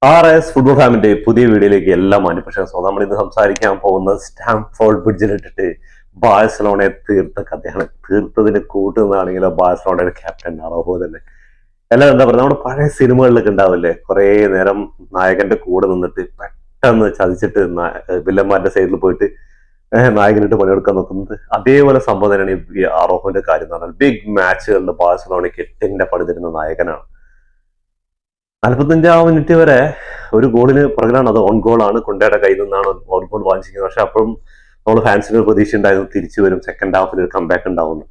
Football ഫാമിന്റെ പുതിയ വീഡിയോയിലേക്ക് എല്ലാ മാന്യപ്രേക്ഷകർക്കും നമ്മൾ ഇന്ന് സംസാരിക്കാൻ പോകുന്നത് സ്റ്റാംഫോർഡ് ബ്രിഡ്ജിലിട്ടിട്ട് ബാഴ്സലോണയെ തീർത്ത കഥയാണ്. തീർത്തതിന് കൂട്ടുന്നതാണെങ്കിലോ ബാഴ്സലോണയുടെ ക്യാപ്റ്റൻ അറോഹോ തന്നെ. എല്ലാം എന്താ പറയുക, നമ്മുടെ പഴയ സിനിമകളിലൊക്കെ ഉണ്ടാവില്ലേ, കുറെ നേരം നായകന്റെ കൂടെ നിന്നിട്ട് പെട്ടെന്ന് ചതിച്ചിട്ട് വില്ലന്മാരുടെ സൈഡിൽ പോയിട്ട് നായകനിട്ട് പണിയെടുക്കാൻ നോക്കുന്നത്. അതേപോലെ സംഭവം തന്നെയാണ് ഈ അറോഹോന്റെ കാര്യം എന്ന് പറഞ്ഞാൽ. ബിഗ് മാച്ചുകളിൽ ബാഴ്സലോണയ്ക്ക് എട്ടിന്റെ പണി തരുന്ന നായകനാണ്. 45 മിനിറ്റ് വരെ ഒരു ഗോളിന് പുറകിലാണ്. അത് ഓൺ ഗോളാണ്, കൊണ്ടയുടെ കയ്യിൽ നിന്നാണ് ഓൺ ഗോൾ വാങ്ങിച്ചിരിക്കുന്നത്. പക്ഷെ അപ്പോഴും നമ്മൾ ഫാൻസിന് ഒരു പ്രതീക്ഷ ഉണ്ടായിരുന്നു തിരിച്ചു വരും, സെക്കൻഡ് ഹാഫിൽ ഒരു കംബാക്ക് ഉണ്ടാവുന്നു.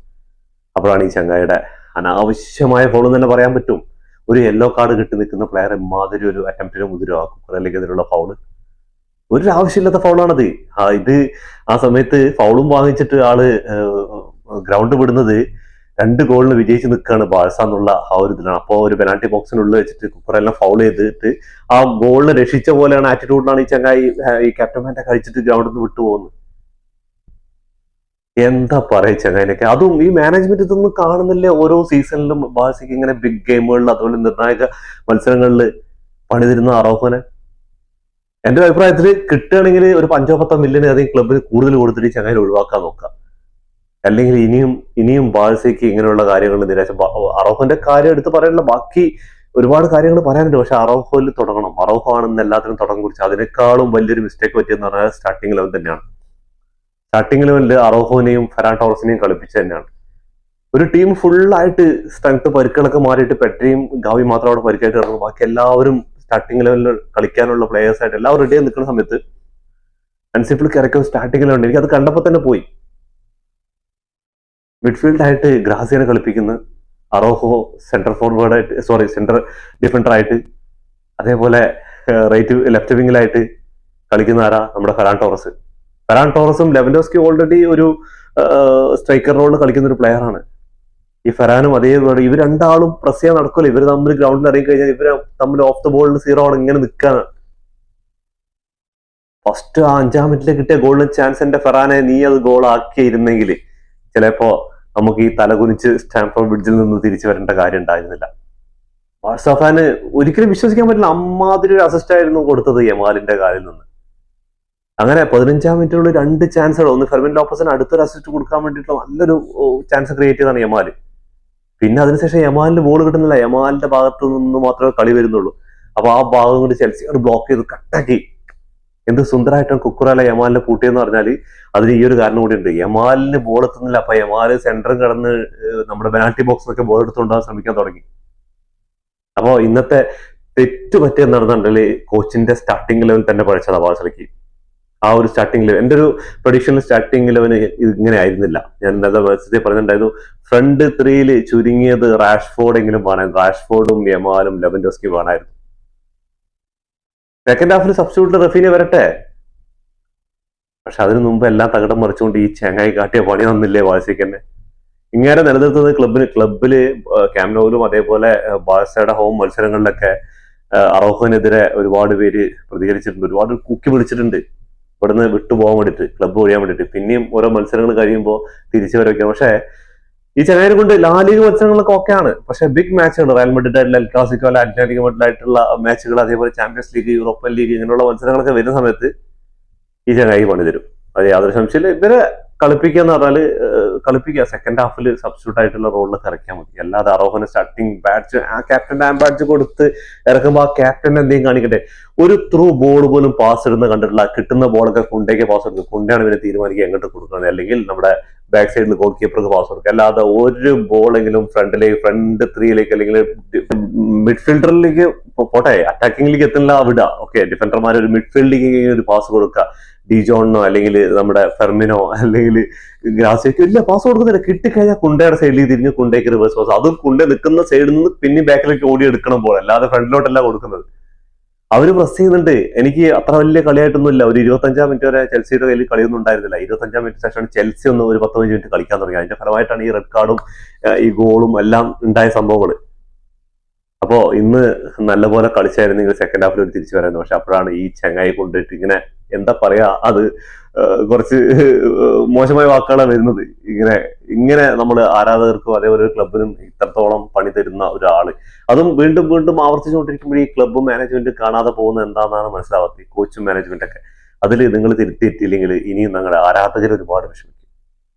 അപ്പോഴാണ് ഈ ചങ്ങായിയുടെ അനാവശ്യമായ ഫോൾ എന്ന് തന്നെ പറയാൻ പറ്റും. ഒരു യെല്ലോ കാർഡ് കിട്ടി നിൽക്കുന്ന പ്ലെയർ മാതിരി ഒരു അറ്റംപ്റ്റിന് മുതിരാക്കും, അല്ലെങ്കിൽ ഇതിലുള്ള ഫൗള് ഒരു ആവശ്യമില്ലാത്ത ഫൗളാണത്. ഇത് ആ സമയത്ത് ഫൗളും വാങ്ങിച്ചിട്ട് ആള് ഗ്രൗണ്ട് വിടുന്നത് 2 ഗോളിന് വിജയിച്ച് നിൽക്കുകയാണ് ബാഴ്സ എന്നുള്ള ആ ഒരു ഇതിലാണ്. അപ്പോൾ ഒരു പെനാൽറ്റി ബോക്സിനുള്ളിൽ വെച്ചിട്ട് കുക്കറെല്ലാം ഫൗൾ ചെയ്തിട്ട് ആ ഗോളിന് രക്ഷിച്ച പോലെയാണ് ആറ്റിറ്റ്യൂഡിലാണ് ഈ ചങ്ങായി ഈ ക്യാപ്റ്റൻമാൻ്റെ കഴിച്ചിട്ട് ഗ്രൗണ്ടിൽ നിന്ന് വിട്ടുപോകുന്നത്. എന്താ പറയാ ചങ്ങായിനൊക്കെ. അതും ഈ മാനേജ്മെന്റ് ഇതൊന്നും കാണുന്നില്ലേ? ഓരോ സീസണിലും ബാഴ്സയ്ക്ക് ഇങ്ങനെ ബിഗ് ഗെയിമുകളിൽ അതുപോലെ നിർണായക മത്സരങ്ങളിൽ പണിതിരുന്ന അറോഹോനെ എന്റെ അഭിപ്രായത്തിൽ കിട്ടുകയാണെങ്കിൽ ഒരു 5-10 മില്യൺ അധികം ക്ലബിന് കൂടുതൽ കൊടുത്തിട്ട് ഈ ചങ്ങായി ഒഴിവാക്കാൻ നോക്കാം. അല്ലെങ്കിൽ ഇനിയും ബാഴ്സയ്ക്ക് ഇങ്ങനെയുള്ള കാര്യങ്ങൾ നിരാശ. അറോഹോന്റെ കാര്യം എടുത്ത് പറയാനുള്ള ബാക്കി ഒരുപാട് കാര്യങ്ങൾ പറയാനുണ്ട്. പക്ഷെ അറോഹോയിൽ തുടങ്ങണം. അറോഹോ ആണെന്ന് എല്ലാത്തിനും തുടക്കം കുറിച്ച് അതിനേക്കാളും വലിയൊരു മിസ്റ്റേക്ക് പറ്റിയെന്ന് പറഞ്ഞാൽ സ്റ്റാർട്ടിംഗ് ലെവൽ തന്നെയാണ്. സ്റ്റാർട്ടിംഗ് ലെവലിൽ അറോഹോനെയും ഫെറാൻ ടോറസിനെയും കളിപ്പിച്ചു തന്നെയാണ്. ഒരു ടീം ഫുള്ളായിട്ട് സ്ട്രെങ്ത് പരിക്കുകളൊക്കെ മാറിയിട്ട് പെട്രിയും ഗാവി മാത്രം അവിടെ പരിക്കായിട്ട് കിടന്നു. ബാക്കി എല്ലാവരും സ്റ്റാർട്ടിംഗ് ലെവലിൽ കളിക്കാനുള്ള പ്ലേയേഴ്സ് ആയിട്ട് എല്ലാവരും റെഡി ആയി നിൽക്കുന്ന സമയത്ത് അൻസിഫിൽ കിറക്കോ സ്റ്റാർട്ടിംഗ് ലെവലിൽ എനിക്ക് അത് കണ്ടപ്പോൾ തന്നെ പോയി. മിഡ്ഫീൽഡായിട്ട് ഗ്രാസിയനെ കളിപ്പിക്കുന്ന അറോഹോ സെന്റർ ഡിഫൻഡർ ആയിട്ട്, അതേപോലെ ലെഫ്റ്റ് വിങ്ങിലായിട്ട് കളിക്കുന്ന ആരാ, നമ്മുടെ ഫെറാൻ ടോറസും ലെവൻഡോസ്കി ഓൾറെഡി ഒരു സ്ട്രൈക്കർ റോളിൽ കളിക്കുന്ന ഒരു പ്ലെയർ ആണ്. ഈ ഫെറാനും അതേപോലെ ഇവർ രണ്ടാളും പ്രസ് ചെയ്യാൻ നടക്കില്ല. ഇവർ തമ്മിൽ ഗ്രൗണ്ടിൽ ഇറങ്ങി കഴിഞ്ഞാൽ ഇവർ തമ്മിൽ ഓഫ് ദ ബോളിൽ 0 ആണ്. ഇങ്ങനെ നിൽക്കാണ്. ഫസ്റ്റ് 5-ാം മിനിറ്റിൽ കിട്ടിയ ഗോളിന് ചാൻസ് എന്റെ ഫെറാനെ നീ അത് ഗോൾ ആക്കിയിരുന്നെങ്കിൽ ചിലപ്പോ നമുക്ക് ഈ തലകുനിച്ച് സ്റ്റാംഫോർഡ് ബ്രിഡ്ജിൽ നിന്ന് തിരിച്ചു വരേണ്ട കാര്യം ഉണ്ടായിരുന്നില്ല. ബാഴ്സ ഫാന് ഒരിക്കലും വിശ്വസിക്കാൻ പറ്റില്ല. അമ്മാതിരി ഒരു അസിസ്റ്റ് ആയിരുന്നു കൊടുത്തത് യമാലിന്റെ കാലിൽ നിന്ന്. അങ്ങനെ 15-ാം മിനിറ്റിലുള്ള 2 ചാൻസുകൾ, ഒന്ന് ഫെർമിൻ ലോപ്പസിന് അടുത്തൊരു അസിസ്റ്റ് കൊടുക്കാൻ വേണ്ടിയിട്ടുള്ള നല്ലൊരു ചാൻസ് ക്രിയേറ്റ് ചെയ്താണ് യമാല്. പിന്നെ അതിനുശേഷം യമാലിന് ബോൾ കിട്ടുന്നില്ല. യമാലിന്റെ ഭാഗത്ത് നിന്ന് മാത്രമേ കളി വരുന്നുള്ളൂ. അപ്പൊ ആ ഭാഗം കൊണ്ട് ചെൽസി ബ്ലോക്ക് ചെയ്ത് കട്ടാക്കി. എന്ത് സുന്ദരമായിട്ടാണ് കുക്കുറല യമാലിനെ പൂട്ടിയെന്ന് പറഞ്ഞാല് അതിന് ഈ ഒരു കാരണം കൂടി ഉണ്ട്. യമാലിന് ബോൾ എത്തുന്നില്ല. അപ്പൊ യമാല് സെന്ററും കടന്ന് നമ്മുടെ പെനാൽറ്റി ബോക്സിലൊക്കെ ബോൾ എടുത്തുകൊണ്ടാകാൻ ശ്രമിക്കാൻ തുടങ്ങി. അപ്പോ ഇന്നത്തെ തെറ്റ് പറ്റിയെന്ന് നടന്നിട്ടുണ്ടെങ്കിൽ കോച്ചിന്റെ സ്റ്റാർട്ടിംഗ് ലെവൽ തന്നെ പഴിച്ചതാ ബാഴ്സയ്ക്ക്. ആ ഒരു സ്റ്റാർട്ടിംഗ് ലെവൽ, എന്റെ ഒരു പ്രൊഡിക്ഷണൽ സ്റ്റാർട്ടിംഗ് ലെവന് ഇങ്ങനെ ആയിരുന്നില്ല. ഞാൻ ഇന്നത്തെ മത്സരത്തിൽ പറഞ്ഞിട്ടുണ്ടായിരുന്നു, ഫ്രണ്ട് 3-ൽ ചുരുങ്ങിയത് റാഷ്ഫോർഡെങ്കിലും വേണം. റാഷ്ഫോർഡും യമാലും ലെവൻഡോസ്കി വേണമായിരുന്നു. സെക്കൻഡ് ഹാഫിൽ സബ്സ്റ്റിറ്റ്യൂട്ട് റഫീനെ വരട്ടെ. പക്ഷെ അതിനു മുമ്പ് എല്ലാം തകിടം മറിച്ചുകൊണ്ട് ഈ ചങ്ങായി കാട്ടിയ പണി വന്നില്ലേ ബാഴ്സയ്ക്ക് തന്നെ. ഇങ്ങനെ നിലനിർത്തുന്നത് ക്ലബില് ക്യാമ്പ് നൗവിലും അതേപോലെ ബാഴ്സയുടെ ഹോം മത്സരങ്ങളിലൊക്കെ അറോഹോനെതിരെ ഒരുപാട് പേര് പ്രതികരിച്ചിട്ടുണ്ട്. ഒരുപാട് കുക്കി പിടിച്ചിട്ടുണ്ട് ഇവിടുന്ന് വിട്ടുപോകാൻ വേണ്ടിയിട്ട്, ക്ലബ്ബ് ഒഴിയാൻ വേണ്ടിയിട്ട്. പിന്നെയും ഓരോ മത്സരങ്ങൾ കഴിയുമ്പോൾ തിരിച്ചു വരയ്ക്കാം. പക്ഷെ ഈ ചങ്ങായിനെ കൊണ്ട് ലാലീഗ് മത്സരങ്ങളൊക്കെ ഓക്കെയാണ്. പക്ഷെ ബിഗ് മാച്ചുകൾ, Real Madrid, El Clasico, Atletico മഡ്രിഡായിട്ടുള്ള മാച്ചുകൾ, അതേപോലെ ചാമ്പ്യൻസ് ലീഗ്, യൂറോപ്യൻ ലീഗ്, ഇങ്ങനെയുള്ള മത്സരങ്ങളൊക്കെ വരുന്ന സമയത്ത് ഈ ചങ്ങായി പണി തരും. അത് യാതൊരു സംശയമില്ല. ഇവരെ കളിപ്പിക്കുക എന്ന് പറഞ്ഞാല് കളിപ്പിക്കുക, സെക്കൻഡ് ഹാഫിൽ സബ്സ്റ്റിറ്റ്യൂട്ട് ആയിട്ടുള്ള റോളിലൊക്കെ ഇറക്കിയാൽ മതി. അല്ലാതെ അറോഹന് സ്റ്റാർട്ടിംഗ് ബാഡ്ജ്, ആ ക്യാപ്റ്റന്റെ ആ ബാഡ്ജ് കൊടുത്ത് ഇറക്കുമ്പോൾ ആ ക്യാപ്റ്റൻ എന്തെങ്കിലും കാണിക്കട്ടെ. ഒരു ത്രൂ ബോൾ പോലും പാസ് ഇടുന്ന കണ്ടിട്ടില്ല. കിട്ടുന്ന ബോളൊക്കെ കുണ്ടേക്ക് പാസ് കൊടുക്കും. കുണ്ടയാണ് ഇവരെ തീരുമാനിക്കുക എങ്ങോട്ട് കൊടുക്കുന്നത്, അല്ലെങ്കിൽ നമ്മുടെ ബാക്ക് സൈഡിൽ ഗോൾ കീപ്പർക്ക് പാസ് കൊടുക്കുക. അല്ലാതെ ഒരു ബോളെങ്കിലും ഫ്രണ്ട് 3-ലേക്ക് അല്ലെങ്കിൽ മിഡ്ഫീൽഡറിലേക്ക് പോട്ടെ, അറ്റാക്കിംഗിലേക്ക് എത്തുന്നില്ല വിടുക. ഓക്കെ, ഡിഫൻഡർമാർ ഒരു മിഡ്ഫീൽഡിലേക്ക് ഒരു പാസ് കൊടുക്കുക. ഡിജോണിനോ അല്ലെങ്കിൽ നമ്മുടെ ഫെർമിനോ അല്ലെങ്കിൽ ഗ്രാസിയക്ക് വലിയ പാസ് കൊടുക്കുന്നില്ല. കിട്ടിക്കഴിഞ്ഞാൽ കുണ്ടയുടെ സൈഡിലേക്ക് തിരിഞ്ഞ് കുണ്ടേക്ക് റിവേഴ്സ് പാസ്. അതും കുണ്ട നിൽക്കുന്ന സൈഡിൽ നിന്ന് പിന്നെ ബാക്കിലേക്ക് ഓടി എടുക്കണം പോലെ, അല്ലാതെ ഫ്രണ്ടിലോട്ടല്ല കൊടുക്കുന്നത്. അവര് പ്രസ് ചെയ്യുന്നുണ്ട്. എനിക്ക് അത്ര വലിയ കളിയായിട്ടൊന്നുമില്ല. ഒരു 25-ാം മിനിറ്റ് വരെ ചെൽസിയുടെ കയ്യിൽ കളിയൊന്നും ഉണ്ടായിരുന്നില്ല. 25-ാം മിനിറ്റ് ശേഷമാണ് ചെൽസി ഒന്ന് ഒരു 15 മിനിറ്റ് കളിക്കാൻ തുടങ്ങി. അതിന്റെ ഫലമായിട്ടാണ് ഈ റെഡ് കാർഡും ഈ ഗോളും എല്ലാം ഉണ്ടായ സംഭവങ്ങൾ. അപ്പോ ഇന്ന് നല്ലപോലെ കളിച്ചായിരുന്നെങ്കിൽ സെക്കൻഡ് ഹാഫിൽ ഒരു തിരിച്ചു വരായിരുന്നു. പക്ഷെ അപ്പോഴാണ് ഈ ചങ്ങായി കൊണ്ടിട്ട് ഇങ്ങനെ എന്താ പറയാ, അത് കുറച്ച് മോശമായ വാക്കുകളാണ് വരുന്നത്. ഇങ്ങനെ ഇങ്ങനെ നമ്മൾ ആരാധകർക്കും അതേപോലെ ഒരു ക്ലബിനും ഇത്രത്തോളം പണി തരുന്ന ഒരാള്, അതും വീണ്ടും വീണ്ടും ആവർത്തിച്ചുകൊണ്ടിരിക്കുമ്പോൾ ഈ ക്ലബ്ബും മാനേജ്മെന്റ് കാണാതെ പോകുന്നത് എന്താണെന്നാണ് മനസ്സിലാവാത്തത്. കോച്ചും മാനേജ്മെന്റ് ഒക്കെ അതിൽ നിങ്ങൾ തിരുത്തിയിട്ടില്ലെങ്കിൽ ഇനിയും ഞങ്ങളുടെ ആരാധകർ ഒരുപാട് വിഷമിക്കും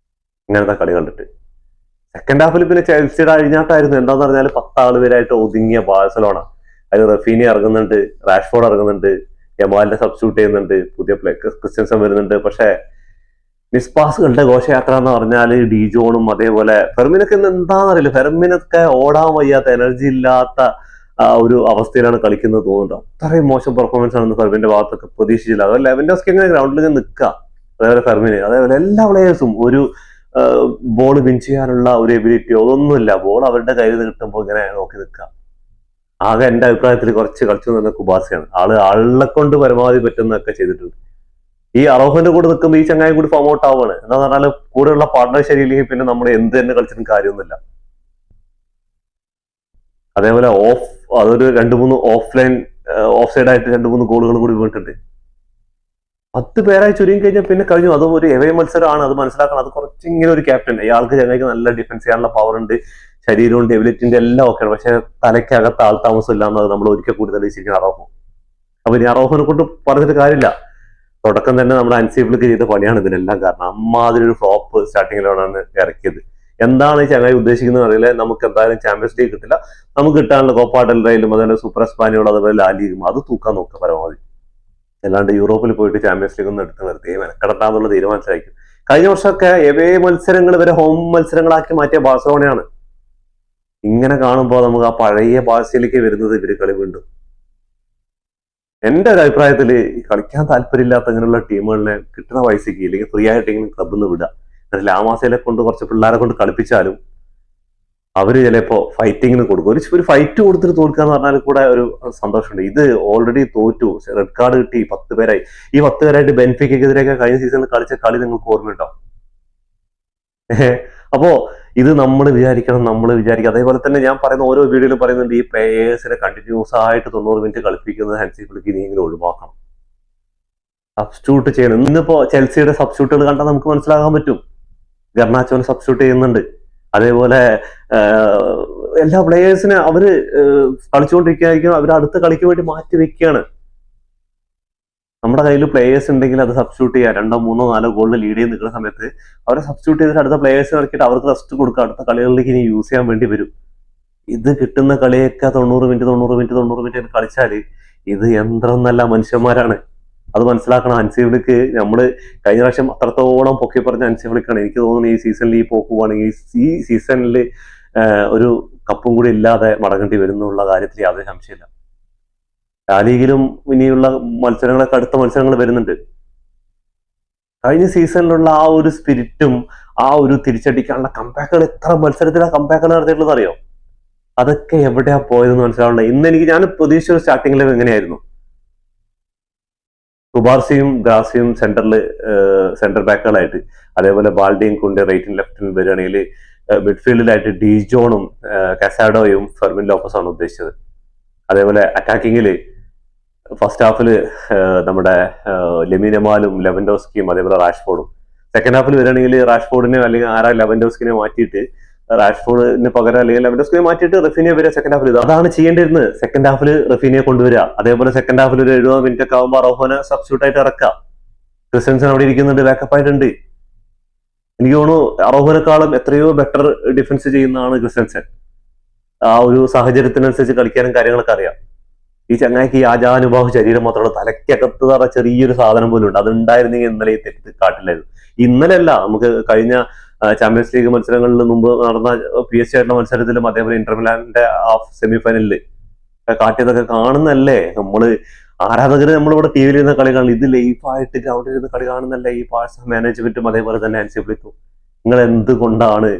ഇങ്ങനത്തെ കളി കണ്ടിട്ട്. സെക്കൻഡ് ഹാഫിൽ പിന്നെ ചെൽസിയുടെ അഴിഞ്ഞാട്ടായിരുന്നു. എന്താന്ന് പറഞ്ഞാൽ 10 ആളുപേരായിട്ട് ഒതുങ്ങിയ ബാഴ്സലോണ. അതിൽ റഫീനി ഇറങ്ങുന്നുണ്ട്, റാഷ്ഫോർഡ് ഇറങ്ങുന്നുണ്ട്, യമാലിനെ സബ്സ്റ്റിറ്റ്യൂട്ട് ചെയ്യുന്നുണ്ട്, പുതിയ ക്രിസ്ത്യൻസൺ വരുന്നുണ്ട്. പക്ഷെ മിസ്പാസുകളുടെ ഘോഷയാത്ര എന്ന് പറഞ്ഞാൽ ഡിജോണും അതേപോലെ ഫെർമിനൊക്കെ എന്താണെന്നറിയില്ല, ഫെർമിനൊക്കെ ഓടാൻ വയ്യാത്ത, എനർജി ഇല്ലാത്ത ഒരു അവസ്ഥയിലാണ് കളിക്കുന്നത് തോന്നുന്നുണ്ട്. അത്രയും മോശം പെർഫോമൻസ് ആണ് ഫെർമിന്റെ ഭാഗത്തൊക്കെ പ്രതീക്ഷിച്ചില്ല. അതുപോലെ ലെവൻഡോസ്കി എങ്ങനെ ഗ്രൗണ്ടിൽ നിൽക്കുക, അതേപോലെ ഫെർമിന്, അതേപോലെ എല്ലാ പ്ലേയേഴ്സും ഒരു ബോൾ വിൻ ചെയ്യാനുള്ള ഒരു എബിലിറ്റിയോ അതൊന്നുമില്ല. ബോൾ അവരുടെ കയ്യിൽ കിട്ടുമ്പോൾ ഇങ്ങനെ നോക്കി നിൽക്കുക. ആകെ എന്റെ അഭിപ്രായത്തിൽ കുറച്ച് കളിച്ചു നിന്ന കുബാർസിയാണ്. ആളെ കൊണ്ട് പരമാവധി പറ്റുന്നതൊക്കെ ചെയ്തിട്ടുണ്ട്. ഈ അറോഹന്റെ കൂടെ നിൽക്കുമ്പോൾ ഈ ചങ്ങായി കൂടി ഫോം ഔട്ട് ആവുകയാണ്. എന്താന്ന് പറഞ്ഞാൽ കൂടെയുള്ള പാർട്ണർ ശരിയില്ലെങ്കിൽ പിന്നെ നമ്മൾ എന്ത് തന്നെ കളിച്ചിട്ടും കാര്യമൊന്നുമില്ല. അതേപോലെ അതൊരു 2-3 ഓഫ് സൈഡ് ആയിട്ട് 2-3 ഗോളുകൾ കൂടി വീണിട്ടുണ്ട്. 10 പേരായി ചുരുങ്ങി കഴിഞ്ഞാൽ പിന്നെ കഴിഞ്ഞു. അതും ഒരു എവേ മത്സരമാണ്, അത് മനസ്സിലാക്കണം. അത് കുറച്ച് ഇങ്ങനെ ഒരു ക്യാപ്റ്റൻ, ഇയാൾക്ക് ചങ്ങായിക്ക് നല്ല ഡിഫൻസ് ചെയ്യാനുള്ള പവർ ഉണ്ട്, ശരീരവും എബിലിറ്റിന്റെ എല്ലാം ഒക്കെയാണ്. പക്ഷെ തലയ്ക്കകത്ത് ആൾ താമസം ഇല്ലാന്നത് നമ്മൾ ഒരിക്കൽ കൂടി തെളിയിച്ചിരിക്കുന്ന അറോഹോ. അപ്പൊ ഇനി അറോഹനെ കൊണ്ട് പറഞ്ഞിട്ട് കാര്യമില്ല. തുടക്കം തന്നെ നമ്മുടെ അൻസിബിൾക്ക് ചെയ്ത പണിയാണ് ഇതിനെല്ലാം കാരണം. അമ്മാതിരി ഒരു ഫ്ലോപ്പ് സ്റ്റാർട്ടിങ്ങിലാണ് ഇറക്കിയത്. എന്താണ് ഈ ചങ്ങായി ഉദ്ദേശിക്കുന്നത് അറിയില്ല. നമുക്ക് എന്തായാലും ചാമ്പ്യൻസ് ലീഗ് കിട്ടില്ല, നമുക്ക് കിട്ടാനുള്ള കോപ്പ ഡെൽ റേയിലും അതുപോലെ സൂപ്പർ എസ്പാനിയോളും അതുപോലെ ലാ ലീഗും അത് തൂക്കാൻ നോക്കുക പരമാവധി. അല്ലാണ്ട് യൂറോപ്പിൽ പോയിട്ട് ചാമ്പ്യൻസ് ലീഗ് ഒന്നും എടുത്ത് വെറുതെ മെനക്കെടട്ടാന്നുള്ള തീരുമാനത്തിലായിരിക്കും. കഴിഞ്ഞ വർഷമൊക്കെ എവേ മത്സരങ്ങൾ വരെ ഹോം മത്സരങ്ങളാക്കി മാറ്റിയ ബാഴ്സലോണയാണ്. ഇങ്ങനെ കാണുമ്പോൾ നമുക്ക് ആ പഴയ ബാഴ്സയിലേക്ക് വരുന്നത് ഇവര് കളി വീണ്ടും. എന്റെ ഒരു അഭിപ്രായത്തിൽ കളിക്കാൻ താല്പര്യമില്ലാത്ത അങ്ങനെയുള്ള ടീമുകളിനെ കിട്ടുന്ന പൈസക്ക് ഇല്ലെങ്കിൽ ഫ്രീ ആയിട്ടെങ്കിലും ക്ലബ്ബിൽ നിന്ന് വിടുക. എന്നിട്ട് ലാമാസയിലെ കൊണ്ട് കുറച്ച് പിള്ളേരെ കൊണ്ട് കളിപ്പിച്ചാലും അവര് ചിലപ്പോ ഫൈറ്റിങ്ങിന് കൊടുക്കും. ഒരു ഫൈറ്റ് കൊടുത്തിട്ട് തോൽക്കുക എന്ന് പറഞ്ഞാൽ കൂടെ ഒരു സന്തോഷമുണ്ട്. ഇത് ഓൾറെഡി തോറ്റു, റെഡ് കാർഡ് കിട്ടി, 10 പേരായി. ഈ 10 പേരായിട്ട് ബെൻഫിക്കെതിരെയൊക്കെ കഴിഞ്ഞ സീസണിൽ കളിച്ച കളി നിങ്ങൾക്ക് ഓർമ്മയുണ്ടോ? അപ്പോ ഇത് നമ്മൾ വിചാരിക്കുക. അതേപോലെ തന്നെ ഞാൻ പറയുന്ന ഓരോ വീഡിയോയിലും പറയുന്നുണ്ട്, ഈ പ്ലേയേഴ്സിനെ കണ്ടിന്യൂസ് ആയിട്ട് 90 മിനിറ്റ് കളിപ്പിക്കുന്നത് ഹൻസി ഫ്ലിക്ക് ഇനിയെങ്കിലും ഒഴിവാക്കണം, സബ്സ്റ്റിറ്റ്യൂട്ട് ചെയ്യണം. ഇന്നിപ്പോ ചെൽസിയുടെ സബ്സ്റ്റിറ്റ്യൂട്ടുകൾ കണ്ടാൽ നമുക്ക് മനസ്സിലാക്കാൻ പറ്റും. ഗർണാച്ചോനെ സബ്സ്റ്റിറ്റ്യൂട്ട് ചെയ്യുന്നുണ്ട്. അതേപോലെ എല്ലാ പ്ലേയേഴ്സിനെ അവര് കളിച്ചുകൊണ്ടിരിക്കുകയായിരിക്കും, അവർ അടുത്ത കളിക്ക് വേണ്ടി മാറ്റി വെക്കുകയാണ്. നമ്മുടെ കയ്യിൽ പ്ലേയേഴ്സ് ഉണ്ടെങ്കിൽ അത് സബ്സ്റ്റിറ്റ്യൂട്ട് ചെയ്യുക. 2, 3, 4 ഗോളിൽ ലീഡ് ചെയ്ത് നിൽക്കുന്ന സമയത്ത് അവരെ സബ്സ്റ്റിറ്റ്യൂട്ട് ചെയ്തിട്ട് അടുത്ത പ്ലേയേഴ്സിനെ ഇറക്കിയിട്ട് അവർക്ക് റെസ്റ്റ് കൊടുക്കുക. അടുത്ത കളികളിലേക്ക് ഇനി യൂസ് ചെയ്യാൻ വേണ്ടി വരും. ഇത് കിട്ടുന്ന കളിയൊക്കെ 90 മിനിറ്റ് കളിച്ചാൽ ഇത് യന്ത്രം എന്നല്ല, മനുഷ്യന്മാരാണ്. അത് മനസ്സിലാക്കണം. ഹൻസി ഫ്ലിക്ക് നമ്മള് കഴിഞ്ഞ പ്രാവശ്യം അത്രത്തോളം പൊക്കി പറഞ്ഞ ഹൻസി ഫ്ലിക്കാണ്. എനിക്ക് തോന്നുന്നു ഈ സീസണിൽ ഈ പോക്കുവാണെങ്കിൽ ഈ സീസണിൽ ഒരു കപ്പും കൂടി ഇല്ലാതെ മടങ്ങേണ്ടി വരുന്നുള്ള കാര്യത്തിൽ യാതൊരു സംശയമില്ല. ലാ ലീഗിലും ഇനിയുള്ള മത്സരങ്ങളൊക്കെ അടുത്ത മത്സരങ്ങൾ വരുന്നുണ്ട്. കഴിഞ്ഞ സീസണിലുള്ള ആ ഒരു സ്പിരിറ്റും ആ ഒരു തിരിച്ചടിക്കാനുള്ള കമ്പാക്കുകൾ, എത്ര മത്സരത്തിലാണ് കമ്പാക്കുകൾ നടത്തിയിട്ടുള്ളത് അറിയോ? അതൊക്കെ എവിടെയാ പോയതെന്ന് മനസ്സിലാവുന്നത്. ഇന്ന് ഞാൻ പ്രതീക്ഷിച്ച സ്റ്റാർട്ടിംഗ് ലെവൽ എങ്ങനെയായിരുന്നു? കുബാർസിയും ഗ്രാസിയും സെന്റർ ബാക്കുകളായിട്ട്, അതേപോലെ ബാൽഡിയും കൊണ്ട് റൈറ്റും ലെഫ്റ്റിലും വരികയാണെങ്കിൽ മിഡ്ഫീൽഡിലായിട്ട് ഡിജോണും കസാഡോയും ഫെർമിൻ ലോപ്പസും ആണ് ഉദ്ദേശിച്ചത്. അതേപോലെ അറ്റാക്കിങ്ങിൽ ഫസ്റ്റ് ഹാഫിൽ നമ്മുടെ ലെമിൻ യമാലും ലെവൻഡോസ്കിയും അതേപോലെ റാഷ്ഫോർഡും. സെക്കൻഡ് ഹാഫിൽ വരികയാണെങ്കിൽ റാഷ്ഫോർഡിനെ അല്ലെങ്കിൽ ലെവൻഡോസ്കിനെ മാറ്റിയിട്ട് റാഷ്ഫോർഡിന് പകരം അല്ലെങ്കിൽ ലെവൻഡോസ്കിനെ മാറ്റിയിട്ട് റഫീനിയെ വരിക സെക്കൻഡ് ഹാഫിൽ. അതാണ് ചെയ്യേണ്ടിരുന്നത്. സെക്കൻഡ് ഹാഫിൽ റഫീനിയെ കൊണ്ടുവരിക. അതേപോലെ സെക്കൻഡ് ഹാഫിൽ ഒരു 70 മിനിറ്റ് ഒക്കെ ആകുമ്പോൾ അറോഹോനെ സബ്സ്റ്റിറ്റ്യൂട്ട് ആയിട്ട് ഇറക്കുക. ക്രിസ്ത്യൻസൺ അവിടെ ഇരിക്കുന്നുണ്ട്, ബാക്കപ്പ് ആയിട്ടുണ്ട്. എനിക്ക് തോന്നുന്നു അറോഹോനെക്കാളും എത്രയോ ബെറ്റർ ഡിഫൻസ് ചെയ്യുന്നതാണ് ക്രിസ്ത്യൻസൺ. ആ ഒരു സാഹചര്യത്തിനനുസരിച്ച് കളിക്കാനും കാര്യങ്ങളൊക്കെ അറിയാം. ഈ ചങ്ങായിക്ക് ഈ ആജാനുഭാവ ശരീരം മാത്രമുള്ള തലയ്ക്കകത്ത് പറഞ്ഞ ചെറിയൊരു സാധനം പോലും ഉണ്ട്. അത് ഉണ്ടായിരുന്നെങ്കിൽ ഇന്നലെ ഈ തെറ്റ് കാട്ടില്ലായിരുന്നു. ഇന്നലെയല്ല, നമുക്ക് കഴിഞ്ഞ ചാമ്പ്യൻസ് ലീഗ് മത്സരങ്ങളിൽ മുമ്പ് നടന്ന PSG ആയിട്ടുള്ള മത്സരത്തിലും അതേപോലെ ഇന്റർമിലാന്റെ സെമി ഫൈനലില് കാട്ടിയതൊക്കെ കാണുന്നല്ലേ നമ്മള് ആരാധകര്. നമ്മളിവിടെ ടി വിയിൽ ഇരുന്ന കളി കാണുന്നത്, ഇത് ലൈഫായിട്ട് ഗ്രൗണ്ടിൽ ഇരുന്ന് കളി കാണുന്നല്ലേ ഈ ബാഴ്സ മാനേജ്മെന്റും അതേപോലെ തന്നെ ഹൻസി ഫ്ലിക്കും. നിങ്ങൾ എന്തുകൊണ്ടാണ്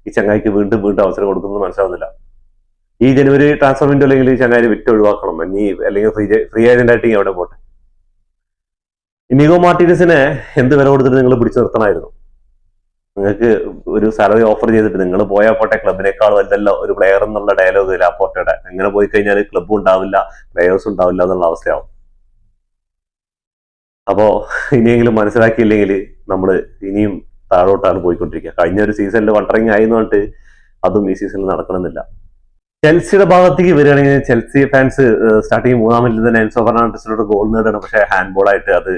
ഈ ചങ്ങായിക്ക് വീണ്ടും വീണ്ടും അവസരം കൊടുക്കുന്നത് മനസ്സിലാവുന്നില്ല. ഈ ജനുവരി ട്രാൻസ്ഫർ വിൻഡോ അല്ലെങ്കിൽ ഈ ചങ്ങായി വിറ്റ് ഒഴിവാക്കണം. ഇനി അല്ലെങ്കിൽ ഫ്രീ ഏജന്റ് ആയിട്ട് അവിടെ പോട്ടെ. ഇനിഗോ മാർട്ടിനസിനെ എന്ത് വില കൊടുത്തിട്ട് നിങ്ങൾ പിടിച്ചു നിർത്തണമായിരുന്നു. നിങ്ങൾക്ക് ഒരു സാലറി ഓഫർ ചെയ്തിട്ട് നിങ്ങൾ പോയാൽ പോട്ടെ, ക്ലബിനേക്കാൾ വലുതല്ല ഒരു പ്ലെയർ എന്നുള്ള ഡയലോഗ് ലാപ്പോർട്ടയുടെ. അങ്ങനെ പോയി കഴിഞ്ഞാൽ ക്ലബ്ബും ഉണ്ടാവില്ല, പ്ലെയേഴ്സും ഉണ്ടാവില്ല എന്നുള്ള അവസ്ഥയാവും. അപ്പോ ഇനിയെങ്കിലും മനസ്സിലാക്കിയില്ലെങ്കിൽ നമ്മൾ ഇനിയും താഴോട്ടാണ് പോയിക്കൊണ്ടിരിക്കുക. കഴിഞ്ഞ ഒരു സീസണിൽ വണ്ടറിങ് ആയി എന്ന് പറഞ്ഞിട്ട് അതും ഈ സീസണിൽ നടക്കണമെന്നില്ല. ചെൽസിയുടെ ഭാഗത്തേക്ക് വരികയാണെങ്കിൽ ചെൽസി ഫാൻസ് സ്റ്റാർട്ടിങ് 3-ാം മിനിറ്റിൽ തന്നെ എൻസോ ഫെർണാണ്ടസിനോട് ഗോൾ നേടണം. പക്ഷേ ഹാൻഡ് ബോൾ ആയിട്ട് അത്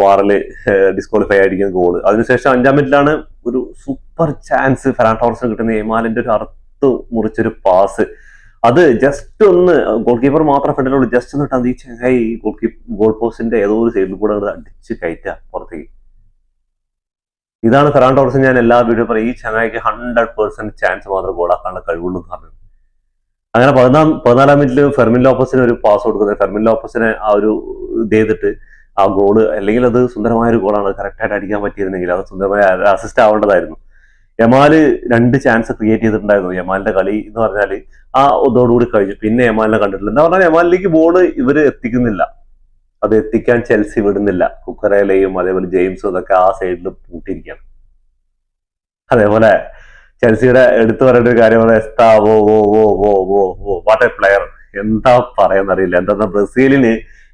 വാറിൽ ഡിസ്ക്വാളിഫൈ ആയിരിക്കുന്ന ഗോൾ. അതിനുശേഷം 5-ാം മിനിറ്റിലാണ് ഒരു സൂപ്പർ ചാൻസ് ഫെറാൻ ടോറസിന് കിട്ടുന്ന യമാലിന്റെ ഒരു അറുത്ത് മുറിച്ചൊരു പാസ്. അത് ജസ്റ്റ് ഒന്ന് ഗോൾ കീപ്പർ മാത്രം ഫ്രണ്ടിലുള്ളൂ, ജസ്റ്റ് ഒന്ന് ഇട്ടാൽ ഈ ചെങ്ങായി ഗോൾ പോസ്റ്റിന്റെ ഏതോ ഒരു സൈഡിൽ കൂടെ അടിച്ച് കയറ്റുക പുറത്തേക്ക്. ഇതാണ് ഫെറാൻ ടോറസ് ഞാൻ എല്ലാ വീഡിയോ പറയും, ഈ ചങ്ങായിക്ക് 100% ചാൻസ് മാത്രം ഗോളാക്കാനുള്ള കഴിവുള്ളൂ എന്ന് പറഞ്ഞു. അങ്ങനെ 14-ാം മിനിറ്റിൽ ഫെർമിൻ ലോപ്പസിന് ഒരു പാസ് കൊടുക്കുന്നത്. ഫെർമിൻ ലോപ്പസിനെ ആ ഒരു ഇത് ചെയ്തിട്ട് ആ ഗോള്, അല്ലെങ്കിൽ അത് സുന്ദരമായ ഒരു ഗോളാണ്, കറക്റ്റായിട്ട് അടിക്കാൻ പറ്റിയിരുന്നെങ്കിൽ അത് സുന്ദരമായ അസിസ്റ്റ് ആവേണ്ടതായിരുന്നു. യമാല് 2 ചാൻസ് ക്രിയേറ്റ് ചെയ്തിട്ടുണ്ടായിരുന്നു. യമാലിന്റെ കളി എന്ന് പറഞ്ഞാൽ ആ ഇതോടുകൂടി കഴിഞ്ഞു. പിന്നെ യമാലിനെ കണ്ടിട്ടില്ല. എന്താ പറഞ്ഞാൽ യമാലിലേക്ക് ബോള് ഇവര് എത്തിക്കുന്നില്ല, അത് എത്തിക്കാൻ ചെൽസി വിടുന്നില്ല. കുക്കറേലയും അതേപോലെ ജെയിംസും ഇതൊക്കെ ആ സൈഡിൽ പൂട്ടിയിരിക്കുകയാണ്. അതേപോലെ ചെൽസിയുടെ എടുത്തു പറയേണ്ട ഒരു കാര്യമാണ് എസ്താവോ വാട്ട് എ പ്ലെയർ. എന്താ പറയാന്നറിയില്ല. എന്താ ബ്രസീലിന്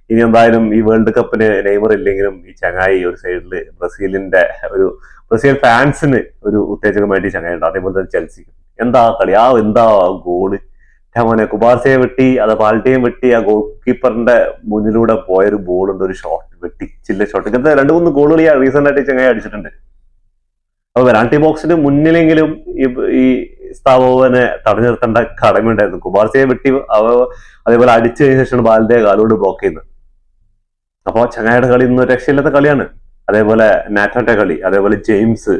ഇനി എന്തായാലും ഈ വേൾഡ് കപ്പിന് നെയ്മർ ഇല്ലെങ്കിലും ഈ ചങ്ങായി ഒരു സൈഡില് ബ്രസീൽ ഫാൻസിന് ഒരു ഉത്തേജകമായിട്ട് ചങ്ങായി ഉണ്ട്. അതേപോലെ തന്നെ ചെൽസി എന്താ കളി, എന്താ ഗോള്. മോനെ കുബാർസയെ വെട്ടി, അത് പാൾട്ടിയും വെട്ടി, ആ ഗോൾ കീപ്പറിന്റെ മുന്നിലൂടെ പോയൊരു ബോളുണ്ട്, ഒരു ഷോട്ട് വെട്ടിച്ചില്ല ഷോട്ട്. ഇങ്ങനത്തെ 2-3 ഗോളുകൾ റീസെന്റ് ആയിട്ട് ചങ്ങായി അടിച്ചിട്ടുണ്ട്. അപ്പൊ പെനാൽറ്റി ബോക്സിന് മുന്നിലെങ്കിലും ഈ സ്താവോവനെ തടഞ്ഞു നിർത്തേണ്ട കടമയുണ്ടായിരുന്നു. കുബാർസയെ വെട്ടി അതേപോലെ അടിച്ചു കഴിഞ്ഞ ശേഷമാണ് ബാലിന്റെ കാലോട് ബ്ലോക്ക് ചെയ്യുന്നത്. അപ്പൊ ചങ്ങായിയുടെ കളി ഇന്ന് രക്ഷയില്ലാത്ത കളിയാണ്. അതേപോലെ നാറ്റോന്റെ കളി, അതേപോലെ ജെയിംസ്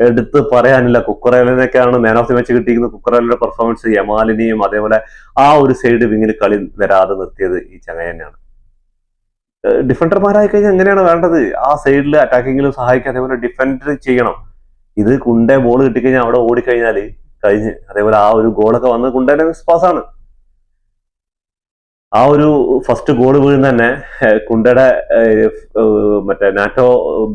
എടുത്ത് പറയാനില്ല. കുക്കറേലിനൊക്കെയാണ് മാൻ ഓഫ് ദി മാച്ച് കിട്ടിയിരിക്കുന്നത്. കുക്കറേലിന്റെ പെർഫോമൻസ്, യമാലിനെയും അതേപോലെ ആ ഒരു സൈഡ് വിങ്ങിന് കളി വരാതെ നിർത്തിയത് ഈ ചങ്ങായി തന്നെയാണ്. ഡിഫൻഡർമാരായി കഴിഞ്ഞാൽ എങ്ങനെയാണ് വേണ്ടത്? ആ സൈഡിൽ അറ്റാക്കിങ്ങിലും സഹായിക്കുക, അതേപോലെ ഡിഫൻഡ് ചെയ്യണം. ഇത് കുണ്ടെ ബോൾ കിട്ടിക്കഴിഞ്ഞാൽ അവിടെ ഓടിക്കഴിഞ്ഞാൽ കഴിഞ്ഞ്. അതേപോലെ ആ ഒരു ഗോളൊക്കെ വന്നത് കുണ്ടേന്റെ മിസ്പാസാണ്. ആ ഒരു ഫസ്റ്റ് ഗോൾ വീഴുന്ന തന്നെ കുണ്ടയുടെ മറ്റേ നാറ്റോ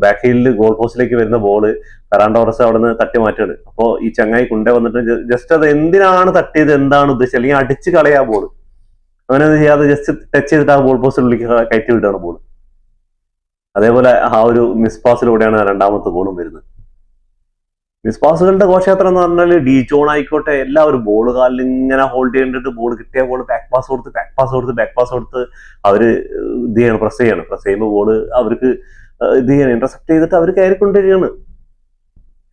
ബാക്ക് ഹീലിൽ ഗോൾ പോസ്റ്റിലേക്ക് വരുന്ന ബോള് ഫെറാൻ ടോറസ് അവിടെ നിന്ന് തട്ടി മാറ്റുകയാണ്. അപ്പോൾ ഈ ചങ്ങായി കുണ്ടെ വന്നിട്ട് ജസ്റ്റ് അത് എന്തിനാണ് തട്ടിയത്, എന്താണ് ഉദ്ദേശിച്ചത്, അല്ലെങ്കിൽ അടിച്ച് കളയാ ബോൾ, അങ്ങനെ ഒന്നും ചെയ്യാതെ ജസ്റ്റ് ടച്ച് ചെയ്തിട്ട് ആ ഗോൾ പോസ്റ്റിനുള്ളിലേക്ക് കയറ്റി വിട്ടാണ് ബോൾ. അതേപോലെ ആ ഒരു മിസ്പാസിലൂടെയാണ് 2ാമത്തെ ഗോളും വരുന്നത്. മിസ്പാസുകളുടെ ഘോഷയാത്ര എന്ന് പറഞ്ഞാൽ ഡി ജോൺ ആയിക്കോട്ടെ, എല്ലാവരും ബോൾ കാലിൽ ഇങ്ങനെ ഹോൾഡ് ചെയ്തിട്ട് ബോൾ കിട്ടിയ ബോൾ ബാക്ക് പാസ് കൊടുത്ത് അവര് ഇത് ചെയ്യണം, പ്രസ് ചെയ്യുമ്പോൾ ബോൾ അവർക്ക് ഇത് ചെയ്യണം, ഇന്റർസെപ്റ്റ് ചെയ്തിട്ട് അവർ കയറിക്കൊണ്ടിരിക്കുകയാണ്.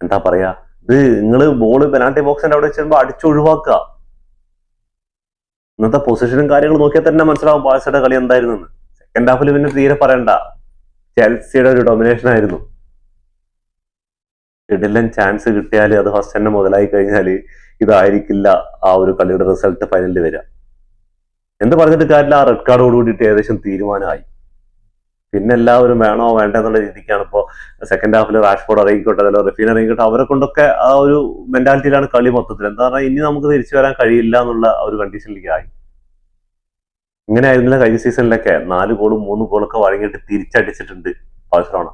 എന്താ പറയാ, ഇത് നിങ്ങൾ ബോൾ പെനാൽറ്റി ബോക്സിന്റെ അവിടെ വെച്ചുമ്പോൾ അടിച്ചൊഴിവാക്കുക. ഇന്നത്തെ പൊസിഷനും കാര്യങ്ങളും നോക്കിയാൽ തന്നെ മനസ്സിലാവും ബാഴ്സയുടെ കളി എന്തായിരുന്നു. സെക്കൻഡ് ഹാഫിൽ പിന്നെ തീരെ പറയണ്ട, ചെൽസിയുടെ ഒരു ഡൊമിനേഷൻ ആയിരുന്നു. ഇടലൻ ചാൻസ് കിട്ടിയാൽ അത് ഫസ്റ്റ് തന്നെ മുതലായി കഴിഞ്ഞാൽ ഇതായിരിക്കില്ല ആ ഒരു കളിയുടെ റിസൾട്ട് ഫൈനലിൽ വരിക. എന്ത് പറഞ്ഞിട്ട് കാര്യമില്ല, ആ റെഡ് കാർഡോട് കൂടിയിട്ട് ഏകദേശം തീരുമാനമായി. പിന്നെ എല്ലാവരും വേണോ വേണ്ട എന്നുള്ള രീതിക്കാണ് ഇപ്പോൾ സെക്കൻഡ് ഹാഫിൽ റാഷ്ഫോർഡ് ഇറങ്ങിക്കോട്ടെ, അതല്ല റഫീൻ ഇറങ്ങിക്കോട്ടെ, അവരെ കൊണ്ടൊക്കെ ആ ഒരു മെന്റാലിറ്റിയിലാണ് കളി മൊത്തത്തിൽ. എന്താ പറഞ്ഞാൽ ഇനി നമുക്ക് തിരിച്ചു വരാൻ കഴിയില്ല എന്നുള്ള ഒരു കണ്ടീഷനിലേക്ക് ആയി. ഇങ്ങനെ ആയിരുന്നില്ല കഴിഞ്ഞ സീസണിലൊക്കെ 4 ഗോളും 3 ഗോളൊക്കെ വഴങ്ങിയിട്ട് തിരിച്ചടിച്ചിട്ടുണ്ട് ബാഴ്സലോണ.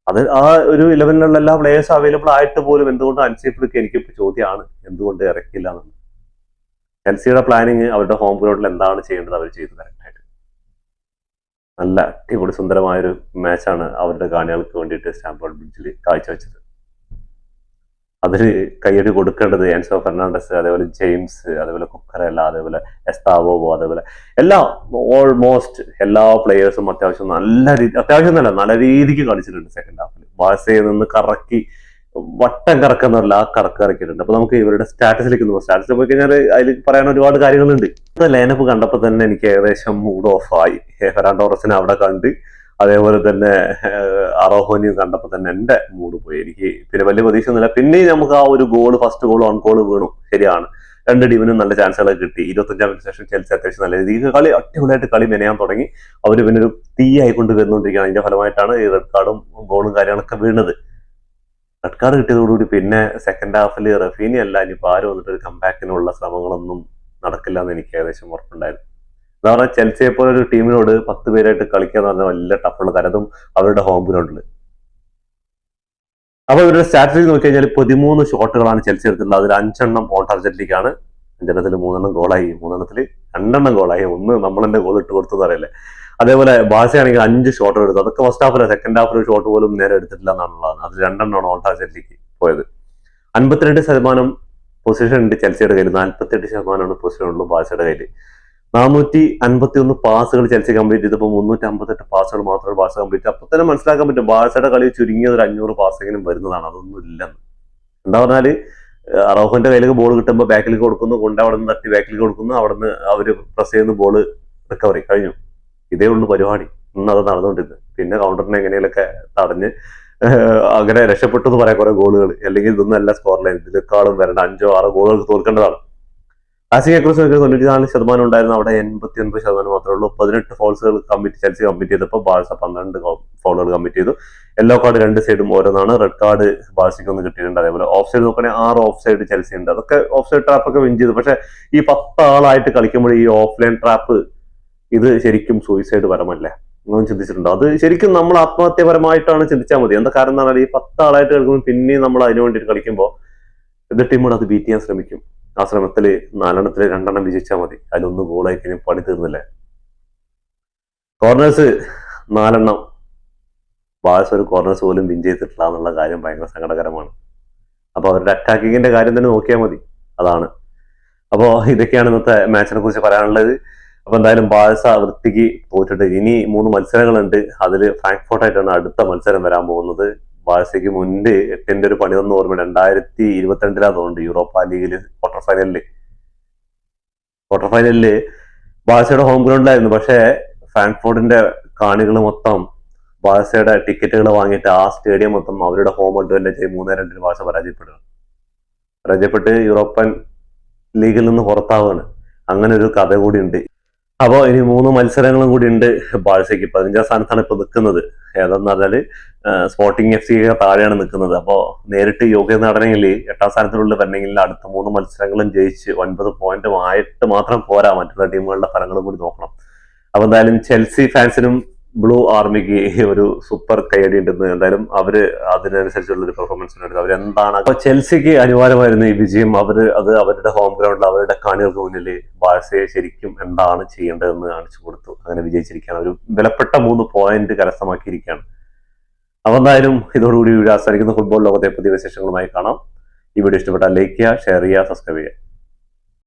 അത് ആ ഒരു 11ലുള്ള എല്ലാ പ്ലേയേഴ്സും അവൈലബിൾ ആയിട്ട് പോലും എന്തുകൊണ്ട് അൻസേഫിലേക്ക് എനിക്കിപ്പോൾ ചോദ്യമാണ്, എന്തുകൊണ്ട് ഇറക്കില്ല എന്നുള്ളത്. ചെൽസിയുടെ പ്ലാനിങ് അവരുടെ ഹോം ഗ്രൗണ്ടിൽ എന്താണ് ചെയ്യേണ്ടത് അവർ ചെയ്തു കറക്റ്റായിട്ട്. നല്ല അടിപൊളി സുന്ദരമായൊരു മാച്ചാണ് അവരുടെ കാണികൾക്ക് വേണ്ടിയിട്ട് സ്റ്റാംഫോർഡ് ബ്രിഡ്ജിൽ കാഴ്ചവെച്ചത്. അതിൽ കയ്യടി കൊടുക്കേണ്ടത് എൻസോ ഫെർണാണ്ടസ്, അതേപോലെ ജെയിംസ്, അതേപോലെ കുക്കറേല, അതേപോലെ എസ്താവോ, അതേപോലെ ഓൾമോസ്റ്റ് എല്ലാ പ്ലേയേഴ്സും അത്യാവശ്യം നല്ല രീതിക്ക് കളിച്ചിട്ടുണ്ട്. സെക്കൻഡ് ഹാഫിൽ ബാഴ്സയിൽ നിന്ന് കറക്കി വട്ടം കറക്കുന്നവരല്ല, ആ കറക്ക് ഇറക്കിയിട്ടുണ്ട്. അപ്പൊ നമുക്ക് ഇവരുടെ സ്റ്റാറ്റസിലേക്ക് സ്റ്റാറ്റസിൽ പോയി കഴിഞ്ഞാൽ അതിൽ പറയാൻ ഒരുപാട് കാര്യങ്ങളുണ്ട്. ലൈനപ്പ് കണ്ടപ്പോൾ തന്നെ എനിക്ക് ഏകദേശം മൂഡ് ഓഫ് ആയി. ഫെറാൻ ടോറസിനെ അവിടെ കണ്ട്, അതേപോലെ തന്നെ അറോഹോനിയും കണ്ടപ്പോൾ തന്നെ എന്റെ മൂഡ് പോയി. എനിക്ക് പിന്നെ വലിയ പ്രതീക്ഷ ഒന്നുമില്ല. പിന്നെ നമുക്ക് ആ ഒരു ഫസ്റ്റ് ഗോൾ ഓൺ ഗോൾ വീണു, ശരിയാണ്. 2 ടീമിനും നല്ല ചാൻസുകളൊക്കെ കിട്ടി. 25ാം മിനിറ്റ് ശേഷം ചെൽസി അത്യാവശ്യം നല്ല രീതിക്ക് അടിപൊളിയായിട്ട് കളി മെനയാൻ തുടങ്ങി. അവർ പിന്നെ ഒരു തീയായിക്കൊണ്ട് വരുന്നുകൊണ്ടിരിക്കുകയാണ്. അതിന്റെ ഫലമായിട്ടാണ് ഈ റെഡ് കാർഡും ഗോളും കാര്യങ്ങളൊക്കെ വീണത്. റെഡ് കാർഡ് കിട്ടിയതോടുകൂടി പിന്നെ സെക്കൻഡ് ഹാഫിൽ റഫീനി അല്ല ഇനിയിപ്പോൾ ആരും വന്നിട്ട് ഒരു കംബാക്കിനുള്ള ശ്രമങ്ങളൊന്നും നടക്കില്ല എന്ന് എനിക്ക് ഏകദേശം ഉറപ്പുണ്ടായിരുന്നു. എന്താ പറഞ്ഞാൽ ചെൽസിയെ പോലെ ഒരു ടീമിനോട് 10 പേരായിട്ട് കളിക്കുക എന്ന് പറഞ്ഞാൽ വലിയ ടഫുള്ള കാര്യതും അവരുടെ ഹോം ഗ്രൗണ്ടിൽ. അപ്പൊ ഇവരുടെ സ്ട്രാറ്റജി നോക്കി കഴിഞ്ഞാൽ 13 ഷോട്ടുകളാണ് ചെൽസി എടുത്തിട്ടുള്ളത്. അതിൽ 5 ഓൺ ടാർജറ്റിലേക്കാണ്. 5 ഗോളായി, 3 2 ഗോളായി, 1 നമ്മൾ തന്നെ ഗോൾ ഇട്ട് കൊടുത്തു അറിയില്ലേ. അതേപോലെ ബാഴ്സയാണെങ്കിൽ 5 ഷോട്ട് എടുത്തു. അതൊക്കെ ഫസ്റ്റ് ഹാഫിലെ, സെക്കൻഡ് ഹാഫിൽ ഷോട്ട് പോലും നേരെ എടുത്തിട്ടില്ല എന്നാണുള്ളതാണ്. അത് 2 ഓൾട്ടാ ചെൽസിക്ക് പോയത്. 52% പൊസിഷൻ ഉണ്ട് ചെൽസിയുടെ കയ്യിൽ, 48% പൊസിഷൻ ഉള്ളൂ ബാഴ്സയുടെ കയ്യിൽ. 451 പാസുകൾ ചെൽസി കംപ്ലീറ്റ് ചെയ്തപ്പോൾ 358 പാസുകൾ മാത്രമേ ബാഴ്സ കംപ്ലീറ്റ്. അപ്പൊ തന്നെ മനസ്സിലാക്കാൻ പറ്റും ബാഴ്സയുടെ കളി ചുരുങ്ങിയത് ഒരു 500 പാസെങ്കിലും വരുന്നതാണ്. അതൊന്നും ഇല്ലെന്ന്. എന്താ പറഞ്ഞാല് അറൗഹോന്റെ കയ്യിലേക്ക് ബോൾ കിട്ടുമ്പോൾ ബാക്കിലേക്ക് കൊടുക്കുന്നു, കൊണ്ട് അവിടെ നിന്ന് തട്ടി ബാക്കിലേക്ക് കൊടുക്കുന്നു, അവിടെ നിന്ന് അവര് പ്രസ് ചെയ്യുന്ന ബോൾ റിക്കവറി കഴിഞ്ഞു. ഇതേ ഉള്ളു പരിപാടി. ഇന്ന് അത് നടന്നുകൊണ്ടിരുന്നത്. പിന്നെ കൗണ്ടറിനെ എങ്ങനെയൊക്കെ തടഞ്ഞ് അങ്ങനെ രക്ഷപ്പെട്ടു എന്ന് പറയാം കുറെ ഗോളുകൾ. അല്ലെങ്കിൽ ഇതൊന്നും അല്ല സ്കോർ ലൈൻ, ഇതിലേക്കാളും വരേണ്ട 5-6 ഗോളുകൾക്ക് തോൽക്കേണ്ടതാണ്. പാസിംഗ് അക്യൂറസി 94% ഉണ്ടായിരുന്നു, അവിടെ 89% മാത്രമേ ഉള്ളൂ. 18 ഫോൾസുകൾ ചെൽസി കമ്മിറ്റ് ചെയ്തപ്പോൾ ബാഴ്സ 12 ഫൗളുകൾ കമ്മിറ്റ് ചെയ്തു. യെല്ലോ കാർഡ് 2 സൈഡും ഓരോന്നാണ്. റെഡ് കാർഡ് ബാഴ്സയ്ക്ക് ഒന്ന് കിട്ടിയിട്ടുണ്ട്. അതേപോലെ ഓഫ് സൈഡ് നോക്കുകയാണെങ്കിൽ 6 ഓഫ് സൈഡ് ചെൽസി ഉണ്ട്. അതൊക്കെ ഓഫ് സൈഡ് ട്രാപ്പ് ഒക്കെ വിൻ ചെയ്തു. പക്ഷെ ഈ 10 ആളായിട്ട് കളിക്കുമ്പോൾ ഈ ഓഫ് ലൈൻ ട്രാപ്പ് ഇത് ശരിക്കും സൂയിസൈഡ് പരമല്ലേ? നിങ്ങൾ ചിന്തിച്ചിട്ടുണ്ടോ? അത് ശരിക്കും നമ്മൾ ആത്മഹത്യപരമായിട്ടാണ് ചിന്തിച്ചാൽ മതി. എന്താ കാരണം എന്ന് പറഞ്ഞാൽ ഈ 10 ആളായിട്ട് കളിക്കുമ്പോൾ പിന്നെയും നമ്മൾ അതിനു വേണ്ടിയിട്ട് കളിക്കുമ്പോൾ എതിർ ടീമുകൾ അത് ബീറ്റ് ചെയ്യാൻ ശ്രമിക്കും. ആ ശ്രമത്തിൽ 4 2 വിജയിച്ചാൽ മതി. അതിലൊന്ന് ഗോളായി കഴിഞ്ഞാൽ പണി തീർന്നില്ലേ? കോർണേഴ്സ് 4 ബാഴ്സ ഒരു കോർണേഴ്സ് പോലും വിൻ ചെയ്തിട്ടില്ല എന്നുള്ള കാര്യം ഭയങ്കര സങ്കടകരമാണ്. അപ്പൊ അവരുടെ അറ്റാക്കിങ്ങിന്റെ കാര്യം തന്നെ നോക്കിയാൽ മതി. അതാണ്. അപ്പോൾ ഇതൊക്കെയാണ് ഇന്നത്തെ മാച്ചിനെ കുറിച്ച് പറയാനുള്ളത്. അപ്പൊ എന്തായാലും ബാഴ്സ വൃത്തിക്ക് തോറ്റിട്ട് ഇനി 3 മത്സരങ്ങളുണ്ട്. അതിൽ ഫ്രാങ്ക്ഫോർട്ടായിട്ടാണ് അടുത്ത മത്സരം വരാൻ പോകുന്നത്. ബാഴ്സയ്ക്ക് മുൻപ് 8ന്റെ ഒരു പണി വന്ന് ഓർമ്മ 2022 തോന്നുന്നുണ്ട് യൂറോപ്പ ലീഗില് ക്വാർട്ടർ ഫൈനലില് ബാഴ്സയുടെ ഹോം ഗ്രൗണ്ടിലായിരുന്നു. പക്ഷേ ഫ്രാങ്ക്ഫോർട്ടിന്റെ കാണികൾ മൊത്തം ബാഴ്സയുടെ ടിക്കറ്റുകൾ വാങ്ങിയിട്ട് ആ സ്റ്റേഡിയം മൊത്തം അവരുടെ ഹോം അഡ്വാൻറ്റേജ് 3-2 ബാഴ്സ പരാജയപ്പെട്ട് യൂറോപ്യൻ ലീഗിൽ നിന്ന് പുറത്താവുകയാണ്. അങ്ങനെ ഒരു കഥ കൂടി ഉണ്ട്. അപ്പോൾ ഇനി 3 മത്സരങ്ങളും കൂടി ഉണ്ട് ബാഴ്സയ്ക്ക്. 15ാം സ്ഥാനത്താണ് ഇപ്പൊ നിൽക്കുന്നത്. ഏതെന്ന് പറഞ്ഞാല് സ്പോർട്ടിംഗ് FC താഴെയാണ് നിൽക്കുന്നത്. അപ്പോൾ നേരിട്ട് യോഗ്യത നേടണമെങ്കിൽ 8ാം സ്ഥാനത്തിനുള്ളിൽ വരണമെങ്കിൽ അടുത്ത 3 മത്സരങ്ങളും ജയിച്ച് 9 പോയിന്റ് ആയിട്ട് മാത്രം പോരാ. മറ്റുള്ള ടീമുകളുടെ ഫലങ്ങളും കൂടി നോക്കണം. അപ്പൊ എന്തായാലും ചെൽസി ഫാൻസിനും ബ്ലൂ ആർമിക്ക് ഒരു സൂപ്പർ കൈയടി ഉണ്ടെന്ന്. എന്തായാലും അവര് അതിനനുസരിച്ചുള്ള ഒരു പെർഫോമൻസ് എടുത്ത് അവരെന്താണ്. അപ്പൊ ചെൽസിക്ക് അനിവാര്യമായിരുന്നു ഈ വിജയം. അത് അവരുടെ ഹോം ഗ്രൗണ്ടിൽ അവരുടെ കാണികൾക്ക് മുന്നിൽ ബാഴ്സയെ ശരിക്കും എന്താണ് ചെയ്യേണ്ടതെന്ന് കാണിച്ചു കൊടുത്തു. അങ്ങനെ വിജയിച്ചിരിക്കുകയാണ്. ഒരു വിലപ്പെട്ട 3 പോയിന്റ് കരസ്ഥമാക്കിയിരിക്കുകയാണ്. അപ്പൊ എന്തായാലും ഇതോടുകൂടി വീഡിയോ അവസാനിക്കുന്ന. ഫുട്ബോൾ ലോകത്തെ പുതിയ വിശേഷങ്ങളുമായി കാണാം. ഈ വീഡിയോ ഇഷ്ടപ്പെട്ടാൽ ലൈക്ക് ചെയ്യുക, ഷെയർ ചെയ്യുക, സബ്സ്ക്രൈബ് ചെയ്യുക.